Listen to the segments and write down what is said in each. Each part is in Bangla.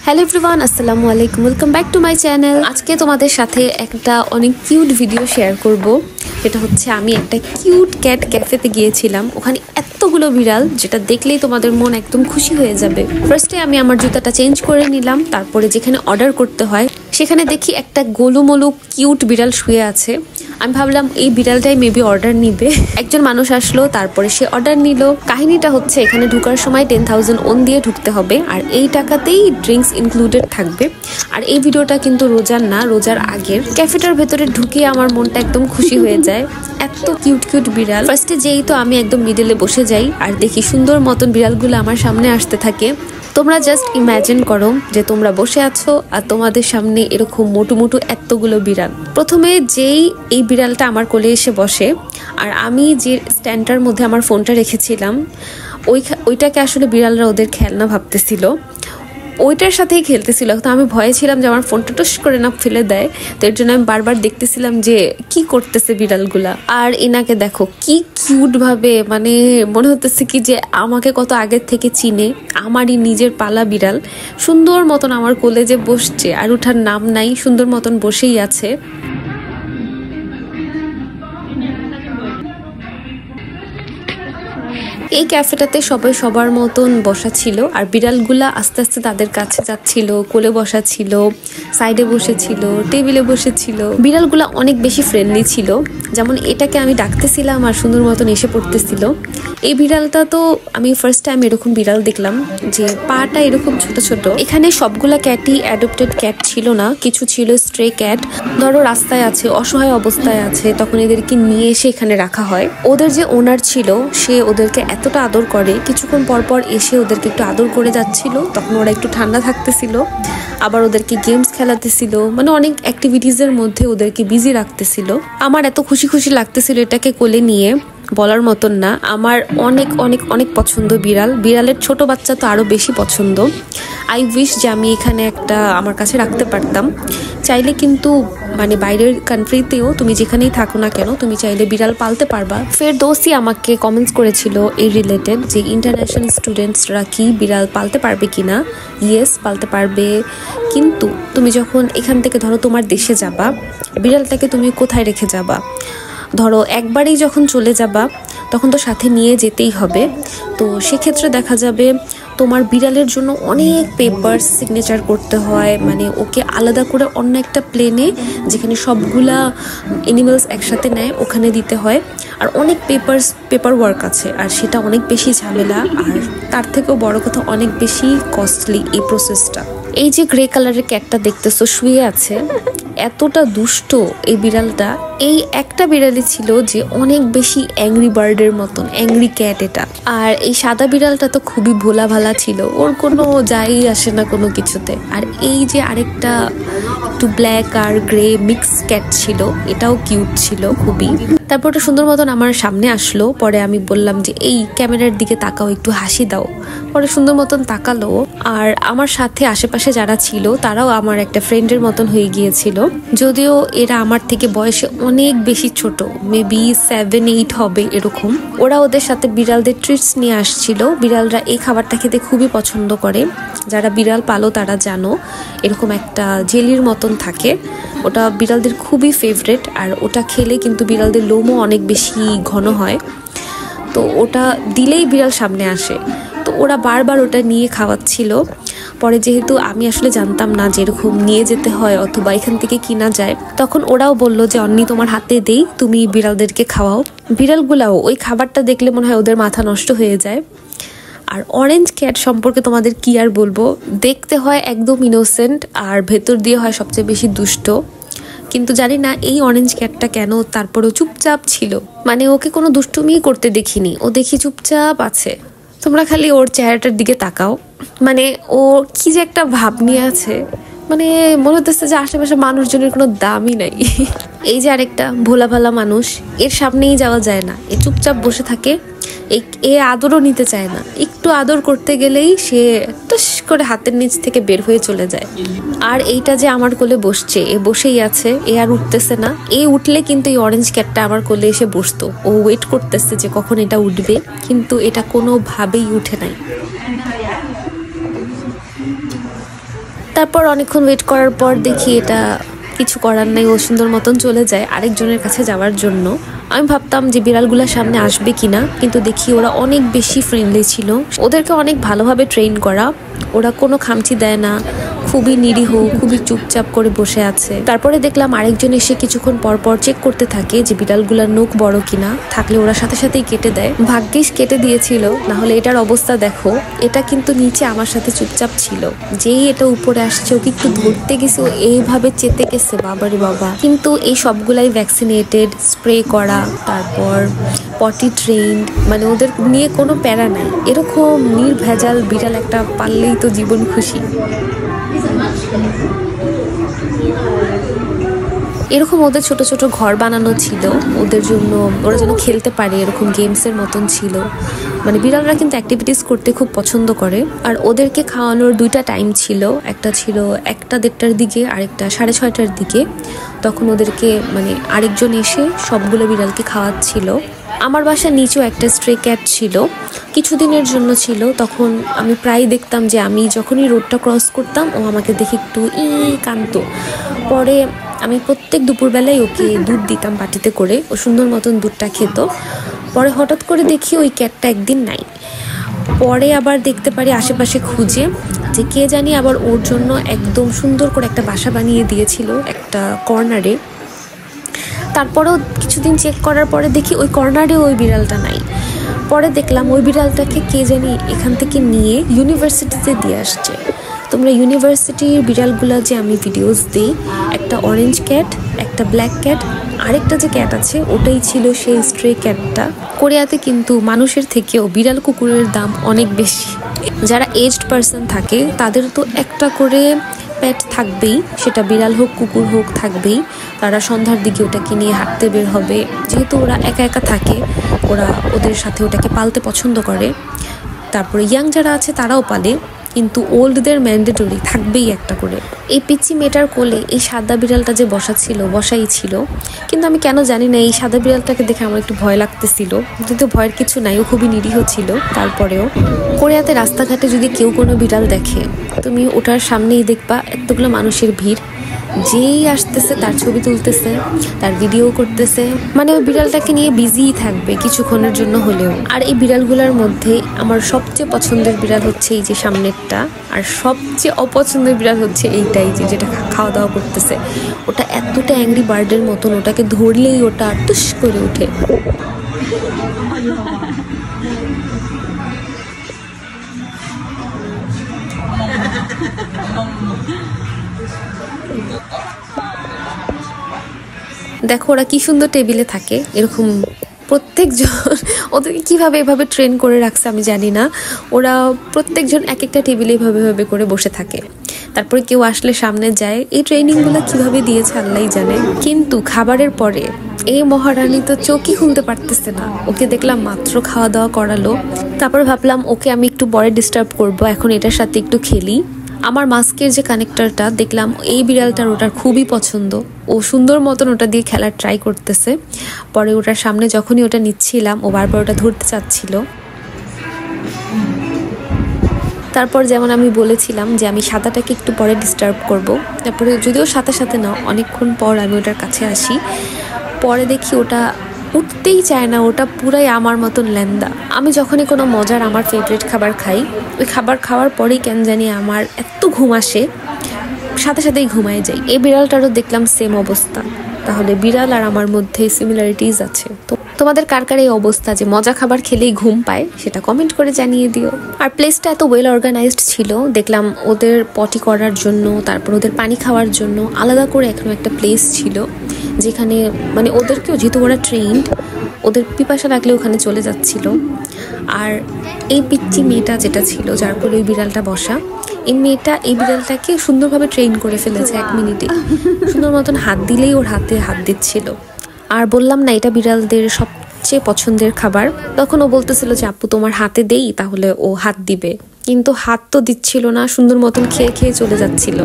হ্যালো এভরিওয়ান, আসসালামু আলাইকুম, welcome back to my channel. আজকে তোমাদের সাথে একটা অনেক কিউট ভিডিও শেয়ার করব। এটা হচ্ছে আমি একটা কিউট ক্যাট ক্যাফেতে গিয়েছিলাম। ওখানে এতগুলো বিড়াল, যেটা দেখলেই তোমাদের মন একদম খুশি হয়ে যাবে। ফার্স্টে আমি আমার জুতাটা চেঞ্জ করে নিলাম, তারপরে যেখানে অর্ডার করতে হয় সেখানে দেখি একটা গোলুমলু কিউট বিড়াল শুয়ে আছে। আমি ভাবলাম এই বিড়ালটাই মেবি অর্ডার নিবে। একজন মানুষ আসলো, তারপরে সে অর্ডার নিল। কাহিনীটা হচ্ছে এখানে ঢোকার সময় 10,000 ওন দিয়ে ঢুকতে হবে, আর এই টাকাতেই ড্রিঙ্কস ইনক্লুডেড থাকবে। আর এই ভিডিওটা কিন্তু রোজার না, রোজার আগের। ক্যাফেটার ভেতরে ঢুকে আমার মনটা একদম খুশি হয়ে যায়। এত কিউট কিউট বিড়াল। ফার্স্টে যেই তো আমি একদম মিডলে বসে যাই আর দেখি সুন্দর মতন বিড়ালগুলো আমার সামনে আসতে থাকে। তোমরা জাস্ট ইম্যাজিন করো যে তোমরা বসে আছো আর তোমাদের সামনে এরকম মোটু মোটু এতগুলো বিড়াল। প্রথমে যেই এই বিড়ালটা আমার কোলে এসে বসে, আর আমি যে স্ট্যান্ডটার মধ্যে আমার ফোনটা রেখেছিলাম ওইটাকে আসলে বিড়ালরা ওদের খেলনা ভাবতেছিল, ওইটার সাথেই খেলতেছিল। তো আমি ভয়ে ছিলাম যে আমার ফোনটা টুস করে না ফেলে দেয়, তো এর জন্য আমি বারবার দেখতেছিলাম যে কি করতেছে বিড়ালগুলা। আর এনাকে দেখো কি কিউট ভাবে, মানে মনে হতেছে কি যে আমাকে কত আগের থেকে চিনে, আমারই নিজের পালা বিড়াল। সুন্দর মতন আমার কোলে যে বসছে, আর ওঠার নাম নাই, সুন্দর মতন বসেই আছে। এই ক্যাফেটাতে সবাই সবার মতন বসা ছিল, আর বিড়ালগুলা আস্তে আস্তে তাদের কাছে যাচ্ছিল, কোলে বসা ছিল, সাইডে বসেছিল, টেবিলে বসেছিল। বিড়ালগুলা অনেক বেশি ফ্রেন্ডলি ছিল। যেমন এটাকে আমি ডাকতেছিলাম আর সুন্দর মতন এসে পড়তেছিল। এই বিড়ালটা তো আমি ফার্স্ট টাইম এরকম বিড়াল দেখলাম যে পাটা এরকম ছোট ছোট। এখানে সবগুলা ক্যাটই অ্যাডপ্টেড ক্যাট ছিল না, কিছু ছিল স্ট্রে ক্যাট। ধরো রাস্তায় আছে, অসহায় অবস্থায় আছে, তখন এদেরকে নিয়ে এসে এখানে রাখা হয়। ওদের যে ওনার ছিল সে ওদেরকে এতটা আদর করে, কিছুক্ষণ পর পর এসে ওদেরকে একটু আদর করে যাচ্ছিল। তখন ওরা একটু ঠান্ডা থাকতেছিল, আবার ওদেরকে গেমস খেলাতেছিল, মানে অনেক অ্যাক্টিভিটিসের মধ্যে ওদেরকে বিজি রাখতেছিল। আমার এত খুশি খুশি লাগতেছিল এটাকে কোলে নিয়ে, বলার মতন না। আমার অনেক অনেক অনেক পছন্দ বিড়াল। বিড়ালের ছোট বাচ্চা তো আরো বেশি পছন্দ। আই উইশ যে আমি এখানে একটা আমার কাছে রাখতে পারতাম। চাইলে কিন্তু মানে বাইরের কান্ট্রিতেও তুমি যেখানেই থাকো না কেন, তুমি চাইলে বিড়াল পালতে পারবা। ফেরদৌসি আমাকে কমেন্টস করেছিল এই রিলেটেড যে ইন্টারন্যাশনাল স্টুডেন্টসরা কি বিড়াল পালতে পারবে কিনা। ইয়েস, পালতে পারবে, কিন্তু তুমি যখন এখান থেকে ধরো তোমার দেশে যাবা, বিড়ালটাকে তুমি কোথায় রেখে যাবা? ধরো একবারেই যখন চলে যাবা তখন তো সাথে নিয়ে যেতেই হবে। তো সেক্ষেত্রে দেখা যাবে তোমার বিড়ালের জন্য অনেক পেপারস সিগনেচার করতে হয়, মানে ওকে আলাদা করে অন্য একটা প্লেনে যেখানে সবগুলা অ্যানিমালস একসাথে নেয় ওখানে দিতে হয়। আর অনেক পেপার ওয়ার্ক আছে, আর সেটা অনেক বেশি ঝামেলা, আর তার থেকেও বড় কথা অনেক বেশি কস্টলি এই প্রসেসটা। এই যে গ্রে কালারের ক্যাটটা দেখতেছো শুয়ে আছে, এতটা দুষ্ট এই বিড়ালটা। এই একটা বিড়ালই ছিল যে অনেক বেশি অ্যাংরি বার্ডের মতন, অ্যাংরি ক্যাট এটা। আর এই সাদা বিড়ালটা তো খুবই ভোলা ভালা ছিল, ওর কোনো যাই আসে না কোনো কিছুতে। আর এই যে আরেকটা একটু ব্ল্যাক আর গ্রে মিক্স ক্যাট ছিল, এটাও কিউট ছিল খুবই। তারপর ওটা সুন্দর মতন আমার সামনে আসলো, পরে আমি বললাম যে এই ক্যামেরার দিকে তাকাও, একটু হাসি দাও। পরে সুন্দর মতন তাকালো। আর আমার সাথে আশেপাশে যারা ছিল তারাও আমার একটা ফ্রেন্ডের মতন হয়ে গিয়েছিল, যদিও এরা আমার থেকে বয়সে অনেক বেশি ছোট, মেবি 7-8 হবে এরকম। ওরা ওদের সাথে বিড়ালদের ট্রিটস নিয়ে আসছিল। বিড়ালরা এই খাবারটা খেতে খুবই পছন্দ করে, যারা বিড়াল পালো তারা জানো। এরকম একটা জেলির মতন থাকে, ওটা বিড়ালদের খুবই ফেভারেট। আর ওটা খেলে কিন্তু বিড়ালদের লোমও অনেক বেশি ঘন হয়, তো ওটা দিলেই বিড়াল সামনে আসে। তো ওরা বারবার ওটা নিয়ে খাওয়াচ্ছিল। পরে যেহেতু আমি আসলে জানতাম না যে এরকম নিয়ে যেতে হয় অথবা এখান থেকে কিনা যায়, তখন ওরাও বললো যে অন্নি তোমার হাতে দেই, তুমি বিড়ালদেরকে খাওয়াও। বিড়ালগুলাও ওই খাবারটা দেখলে মনে হয় ওদের মাথা নষ্ট হয়ে যায়। আর অরেঞ্জ ক্যাট সম্পর্কে তোমাদের কি আর বলবো, দেখতে হয় একদম ইনোসেন্ট আর ভেতর দিয়ে হয় সবচেয়ে বেশি দুষ্ট। কিন্তু জানি না এই অরেঞ্জ ক্যাটটা কেন তারপরেও চুপচাপ ছিল, মানে ওকে কোনো দুষ্টুমি করতে দেখিনি, ও দেখি চুপচাপ আছে। তোমরা খালি ওর চেহারাটার দিকে তাকাও, মানে ও কি যে একটা ভাব নিয়ে আছে, মানে মনে হতেছে যে আশেপাশে মানুষজনের কোনো দামই নাই। এই যে আরেকটা ভোলা ভালা মানুষ, এর সামনেই যাওয়া যায় না, এ চুপচাপ বসে থাকে, এ আদরও নিতে চায় না, একটু আদর করতে গেলেই সে টুস করে হাতের নিচ থেকে বের হয়ে চলে যায়। আর এইটা যে আমার কোলে বসছে, এ বসেই আছে, এ আর উঠতেছে না। এ উঠলে কিন্তু এই অরেঞ্জ ক্যাটটা আমার কোলে এসে বসতো, ও ওয়েট করতেছে যে কখন এটা উঠবে, কিন্তু এটা কোনোভাবেই উঠে নাই। তারপর অনেকক্ষণ ওয়েট করার পর দেখি এটা কিছু করার নাই, ও সুন্দর মতন চলে যায় আরেকজনের কাছে যাওয়ার জন্য। আমি ভাবতাম যে বিড়ালগুলোর সামনে আসবে কিনা, কিন্তু দেখি ওরা অনেক বেশি ফ্রেন্ডলি ছিল, ওদেরকে অনেক ভালোভাবে ট্রেন করা, ওরা কোনো খামচি দেয় না, খুবই নিরীহ, খুবই চুপচাপ করে বসে আছে। তারপরে দেখলাম আরেকজন এসে কিছুক্ষণ পর পর চেক করতে থাকে যে বিড়ালগুলোর নখ বড় কিনা, থাকলে ওরা সাথে সাথেই কেটে দেয়। ভাগ্যিস কেটে দিয়েছিল, না হলে এটার অবস্থা দেখো। এটা কিন্তু নিচে আমার সাথে চুপচাপ ছিল, যেই এটা উপরে আসছে ওকে একটু ধরতে গেছে, ও এইভাবে চেতে গেছে, বাবারে বাবা। কিন্তু এই সবগুলাই ভ্যাকসিনেটেড, স্প্রে করা, তারপর পটি ট্রেন্ড, মানে ওদের নিয়ে কোনো প্যারা নাই। এরকম নির্ভেজাল বিড়াল একটা পাললেই তো জীবন খুশি। এরকম ওদের ছোট ছোট ঘর বানানো ছিল ওদের জন্য, ওরা যেন খেলতে পারে, এরকম গেমসের মতন ছিল। মানে বিড়ালরা কিন্তু অ্যাক্টিভিটিস করতে খুব পছন্দ করে। আর ওদেরকে খাওয়ানোর দুইটা টাইম ছিল, একটা ছিল 1টা-1:30টার দিকে, আরেকটা 6:30টার দিকে। তখন ওদেরকে মানে আরেকজন এসে সবগুলো বিড়ালকে খাওয়াচ্ছিল। আমার বাসার নিচেও একটা স্ট্রে ক্যাট ছিল, কিছুদিনের জন্য ছিল। তখন আমি প্রায় দেখতাম যে আমি যখনই রোডটা ক্রস করতাম ও আমাকে দেখে একটু কাঁদতো। পরে আমি প্রত্যেক দুপুরবেলায় ওকে দুধ দিতাম বাটিতে করে, ও সুন্দর মতন দুধটা খেত। পরে হঠাৎ করে দেখি ওই ক্যাটটা একদিন নাই। পরে আবার দেখতে পারি আশেপাশে খুঁজে যে কে জানি আবার ওর জন্য একদম সুন্দর করে একটা বাসা বানিয়ে দিয়েছিল একটা কর্নারে। তারপরেও কিছুদিন চেক করার পরে দেখি ওই কর্নারে ওই বিড়ালটা নাই। পরে দেখলাম ওই বিড়ালটাকে কে জানি এখান থেকে নিয়ে ইউনিভার্সিটিতে দিয়ে আসছে। তোমরা ইউনিভার্সিটির বিড়ালগুলো যে আমি ভিডিওস দিই, একটা অরেঞ্জ ক্যাট, একটা ব্ল্যাক ক্যাট, আরেকটা যে ক্যাট আছে ওটাই ছিল সেই স্ট্রে ক্যাটটা। কোরিয়াতে কিন্তু মানুষের থেকেও বিড়াল কুকুরের দাম অনেক বেশি। যারা এজড পার্সন থাকে তাদের তো একটা করে পেট থাকবেই, সেটা বিড়াল হোক কুকুর হোক থাকবেই। তারা সন্ধ্যার দিকে ওটাকে নিয়ে হাঁটতে বের হবে, যেহেতু ওরা একা একা থাকে, ওরা ওদের সাথে ওটাকে পালতে পছন্দ করে। তারপরে ইয়াং যারা আছে তারাও পালে, কিন্তু ওল্ডদের ম্যান্ডেটরি থাকবেই একটা করে। এই পিচ্চি মেয়েটার কোলে এই সাদা বিড়ালটা যে বসাই ছিল, কিন্তু আমি কেন জানি না এই সাদা বিড়ালটাকে দেখে আমার একটু ভয় লাগতেছিল, কিন্তু ভয়ের কিছু নাই, ও খুবই নিরীহ ছিল। তারপরেও কোরিয়াতে রাস্তাঘাটে যদি কেউ কোনো বিড়াল দেখে, তুমি ওটার সামনেই দেখবা এতগুলো মানুষের ভিড়, যেই আসতেছে তার ছবি তুলতেছে, তার ভিডিও করতেছে, মানে ওই বিড়ালটাকে নিয়ে বিজিই থাকবে কিছুক্ষণের জন্য হলেও। আর এই বিড়ালগুলোর মধ্যে আমার সবচেয়ে পছন্দের বিড়াল হচ্ছে এই যে সামনেরটা, আর সবচেয়ে অপছন্দের বিড়াল হচ্ছে এইটাই যেটা খাওয়া দাওয়া করতেছে। ওটা এতটা অ্যাংরি বার্ডের মতন, ওটাকে ধরলেই ওটা টুস করে ওঠে। দেখো ওরা কি সুন্দর টেবিলে থাকে, এরকম প্রত্যেকজন। ওদেরকে কিভাবে এভাবে ট্রেন করে রাখছে আমি জানি না। ওরা প্রত্যেকজন এক একটা টেবিলে এভাবে করে বসে থাকে, তারপরে কেউ আসলে সামনে যায়। এই ট্রেনিংগুলো কিভাবে দিয়েছে আল্লাহই জানে। কিন্তু খাবারের পরে এই মহারানী তো চোখই খুলতে পারতেছে না। ওকে দেখলাম মাত্র খাওয়া দাওয়া করালো, তারপরে ভাবলাম ওকে আমি একটু পরে ডিস্টার্ব করব, এখন এটার সাথে একটু খেলি। আমার মাস্কের যে কানেক্টরটা দেখলাম এই বিড়ালটার ওটার খুবই পছন্দ, ও সুন্দর মতন ওটা দিয়ে খেলার ট্রাই করতেছে। পরে ওটার সামনে যখনই ওটা নিচ্ছিলাম ও বারবার ওটা ধরতে চাচ্ছিল। তারপর যেমন আমি বলেছিলাম যে আমি সাদাটাকে একটু পরে ডিস্টার্ব করব, তারপরে যদিও সাথে না অনেকক্ষণ পর আমি ওটার কাছে আসি। পরে দেখি ওটা উঠতেই চায় না, ওটা পুরাই আমার মতন ল্যান্দা। আমি যখনই কোনো মজার আমার ফেভারিট খাবার খাই, ওই খাবার খাওয়ার পরেই কেন জানি আমার এত ঘুম আসে, সাথেই ঘুমায় যাই। এই বিড়ালটারও দেখলাম সেম অবস্থা। তাহলে বিড়াল আর আমার মধ্যে সিমিলারিটিস আছে। তো তোমাদের কার কার এই অবস্থা যে মজা খাবার খেলেই ঘুম পায়, সেটা কমেন্ট করে জানিয়ে দিও। আর প্লেসটা এত ওয়েল অর্গানাইজড ছিল, দেখলাম ওদের পটি করার জন্য, তারপর ওদের পানি খাওয়ার জন্য আলাদা করে এখনো একটা প্লেস ছিল, যেখানে মানে ওদেরকেও যেহেতু ওরা ট্রেন্ড, ওদের পিপাসা লাগলে ওখানে চলে যাচ্ছিল। আর এই পিচ্চি মেয়েটা যেটা ছিল, যার কোলে ওই বিড়ালটা বসা, এই মেয়েটা এই বিড়ালটাকে সুন্দরভাবে ট্রেন করে ফেলেছে 1 মিনিটে। সুন্দর মতন হাত দিলেই ওর হাতে হাত দিচ্ছিল। আর বললাম না এটা বিড়ালদের সবচেয়ে পছন্দের খাবার। তখন ও বলতেছিল যে আপু তোমার হাতে দেই, তাহলে ও হাত দিবে, কিন্তু হাত তো দিচ্ছিল না, সুন্দর মতন খেয়ে খেয়ে চলে যাচ্ছিল।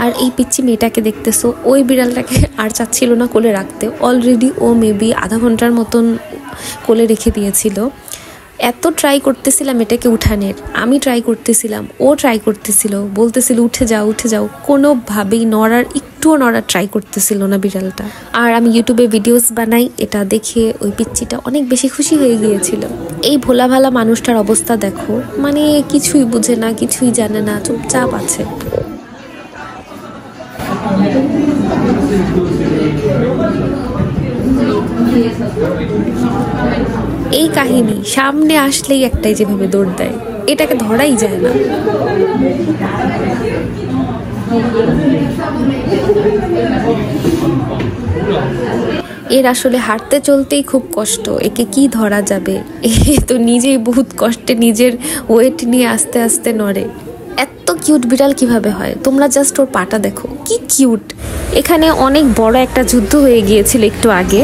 আর এই পিচ্চি মেয়েটাকে দেখতেছো, ওই বিড়ালটাকে আর চাচ্ছিল না কোলে রাখতে। অলরেডি ও মেবি আধা ঘন্টার মতন কোলে রেখে দিয়েছিল। এত ট্রাই করতেছিলাম এটাকে উঠানের, আমি ট্রাই করতেছিলাম, ও ট্রাই করতেছিল, বলতেছিল উঠে যাও উঠে যাও, কোনোভাবেই একটুও নড়ার ট্রাই করতেছিল না বিড়ালটা। আর আমি ইউটিউবে ভিডিওস বানাই, এটা দেখে ওই পিচ্চিটা অনেক বেশি খুশি হয়ে গিয়েছিল। এই ভোলা ভালা মানুষটার অবস্থা দেখো, মানে কিছুই বুঝে না, কিছুই জানে না, চুপচাপ আছে। এই কাহিনী সামনে আসলেই একটাই যেভাবে দৌড় দেয়, এটাকে ধরাই যায় না। এর আসলে হাঁটতে চলতেই খুব কষ্ট, একে কি ধরা যাবে? এ তো নিজেই বহুত কষ্টে নিজের ওয়েট নিয়ে আস্তে আস্তে নড়ে। এত কিউট বিড়াল কিভাবে হয়? তোমরা জাস্ট ওর পাটা দেখো, কি কিউট। এখানে অনেক বড় একটা যুদ্ধ হয়ে গিয়েছিল একটু আগে।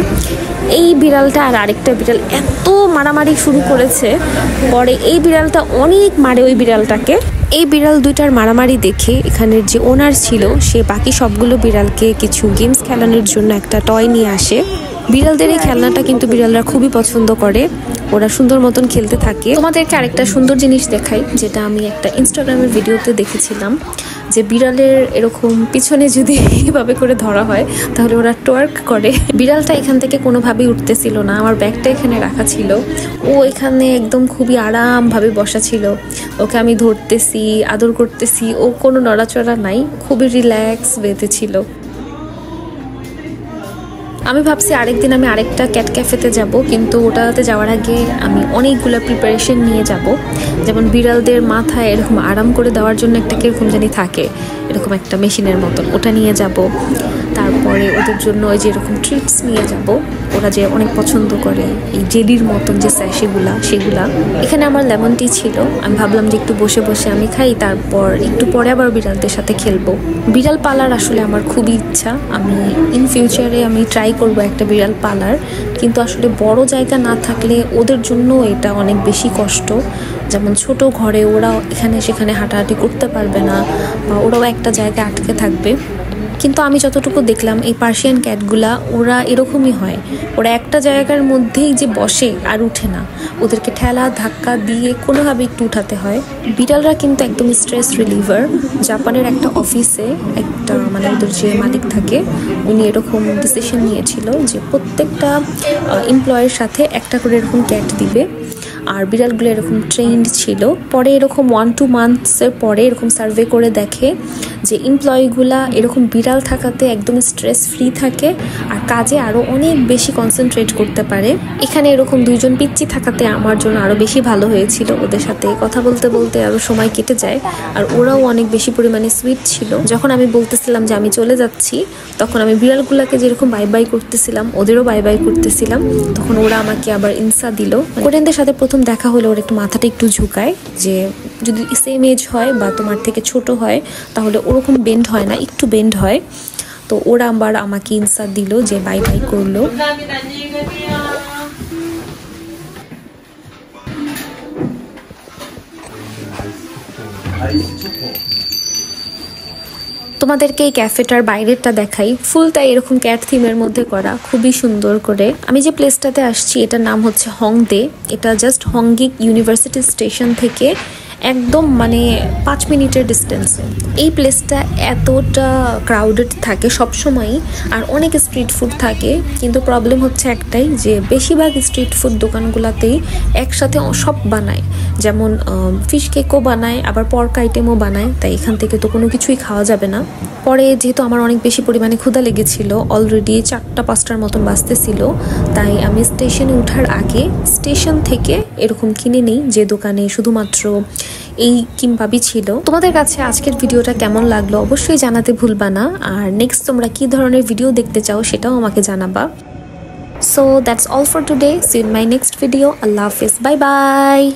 এই বিড়ালটা আর আরেকটা বিড়াল এত মারামারি শুরু করেছে, পরে এই বিড়ালটা অনেক মারে ওই বিড়ালটাকে। এই বিড়াল দুইটার মারামারি দেখে এখানের যে ওনার ছিল, সে বাকি সবগুলো বিড়ালকে কিছু গেমস খেলানোর জন্য একটা টয় নিয়ে আসে। বিড়ালদের এই খেলনাটা কিন্তু বিড়ালরা খুবই পছন্দ করে, ওরা সুন্দর মতন খেলতে থাকে। তোমাদেরকে আরেকটা সুন্দর জিনিস দেখাই, যেটা আমি একটা ইনস্টাগ্রামের ভিডিওতে দেখেছিলাম, যে বিড়ালের এরকম পিছনে যদি এইভাবে করে ধরা হয় তাহলে ওরা টোয়ার্ক করে। বিড়ালটা এখান থেকে কোনোভাবেই উঠতেছিল না, আমার ব্যাগটা এখানে রাখা ছিল, ও এখানে একদম খুবই আরামভাবে বসা ছিল। ওকে আমি ধরতেছি, আদর করতেছি, ও কোনো নড়াচড়া নাই, খুবই রিল্যাক্স ওয়েতে ছিল। আমি ভাবছি আরেকদিন আমি আরেকটা ক্যাট ক্যাফেতে যাব, কিন্তু ওটাতে যাওয়ার আগে আমি অনেকগুলো প্রিপারেশন নিয়ে যাব। যেমন বিড়ালদের মাথায় এরকম আরাম করে দেওয়ার জন্য একটা কিরকম জানি থাকে, এরকম একটা মেশিনের মতন, ওটা নিয়ে যাব। তারপরে ওদের জন্য ওই যে এরকম ট্রিটস নিয়ে যাব, ওরা যে অনেক পছন্দ করে এই জেলির মতন যে স্যাশেগুলা, সেগুলা। এখানে আমার লেমন টি ছিল, আমি ভাবলাম যে একটু বসে বসে আমি খাই, তারপর একটু পরে আবার বিড়ালদের সাথে খেলবো। বিড়াল পালার আসলে আমার খুবই ইচ্ছা, আমি ইন ফিউচারে আমি ট্রাই করবো একটা বিড়াল পালার, কিন্তু আসলে বড় জায়গা না থাকলে ওদের জন্য এটা অনেক বেশি কষ্ট। যেমন ছোট ঘরে ওরা এখানে সেখানে হাঁটাহাঁটি করতে পারবে না, বা ওরাও একটা জায়গায় আটকে থাকবে। কিন্তু আমি যতটুকু দেখলাম এই পার্সিয়ান ক্যাটগুলা ওরা এরকমই হয়, ওরা একটা জায়গার মধ্যেই যে বসে আর উঠে না, ওদেরকে ঠেলা ধাক্কা দিয়ে কোনোভাবে একটু উঠাতে হয়। বিড়ালরা কিন্তু একদম স্ট্রেস রিলিভার। জাপানের একটা অফিসে একটা মানে ওদের যে মালিক থাকে, উনি এরকম ডিসিশন নিয়েছিল যে প্রত্যেকটা এমপ্লয়ের সাথে একটা করে এরকম ক্যাট দিবে। আর বিড়ালগুলো এরকম ট্রেন্ড ছিল। পরে এরকম 1-2 মান্থসের পরে এরকম সার্ভে করে দেখে যে এমপ্লয়িগুলা এরকম বিড়াল থাকাতে একদম স্ট্রেস ফ্রি থাকে আর কাজে আরও অনেক বেশি কনসেন্ট্রেট করতে পারে। এখানে এরকম 2জন পিচ্চি থাকাতে আমার জন্য আরও বেশি ভালো হয়েছিল। ওদের সাথে কথা বলতে বলতে আরও সময় কেটে যায়, আর ওরাও অনেক বেশি পরিমাণে সুইট ছিল। যখন আমি বলতেছিলাম যে আমি চলে যাচ্ছি, তখন আমি বিড়ালগুলাকে যেরকম বাই বাই করতেছিলাম, ওদেরও বাই বাই করতেছিলাম। তখন ওরা আমাকে আবার ইনসা দিল। কোরিয়ানদের সাথে প্রথম দেখা হলে ওর একটু মাথাটা একটু ঝুঁকায়, যে যদি সেম এজ হয় বা তোমার থেকে ছোট হয় তাহলে ওরকম বেন্ড হয় না, একটু বেন্ড হয়। তো ওরা আবার আমাকে ইনসা দিল, যে বাই বাই করলো। তোমাদেরকে এই ক্যাফেটার বাইরেরটা দেখাই, ফুলটা এরকম ক্যাট থিমের মধ্যে করা, খুবই সুন্দর করে। আমি যে প্লেসটাতে আসছি এটার নাম হচ্ছে হংদে। এটা জাস্ট হংগিক ইউনিভার্সিটি স্টেশন থেকে একদম মানে 5 মিনিটের ডিস্টেন্সে। এই প্লেসটা এতটা ক্রাউডেড থাকে সবসময়ই, আর অনেক স্ট্রিট ফুড থাকে। কিন্তু প্রবলেম হচ্ছে একটাই, যে বেশিরভাগ স্ট্রিট ফুড দোকানগুলোতেই একসাথে সব বানায়, যেমন ফিশ কেকও বানায়, আবার পর্ক আইটেমও বানায়। তাই এখান থেকে তো কোনো কিছুই খাওয়া যাবে না। পরে যেহেতু আমার অনেক বেশি পরিমাণে ক্ষুধা লেগেছিল, অলরেডি 4টা-5টার মতন বাজতেছিল, তাই আমি স্টেশনে ওঠার আগে স্টেশন থেকে এরকম কিনে নিই, যে দোকানে শুধুমাত্র এই কিমবাবই ছিল। তোমাদের কাছে আজকের ভিডিওটা কেমন লাগলো অবশ্যই জানাতে ভুলবা না, আর নেক্সট তোমরা কি ধরনের ভিডিও দেখতে চাও সেটাও আমাকে জানাবা। So that's all for today. See you in my next video. Allah Hafiz. Bye bye.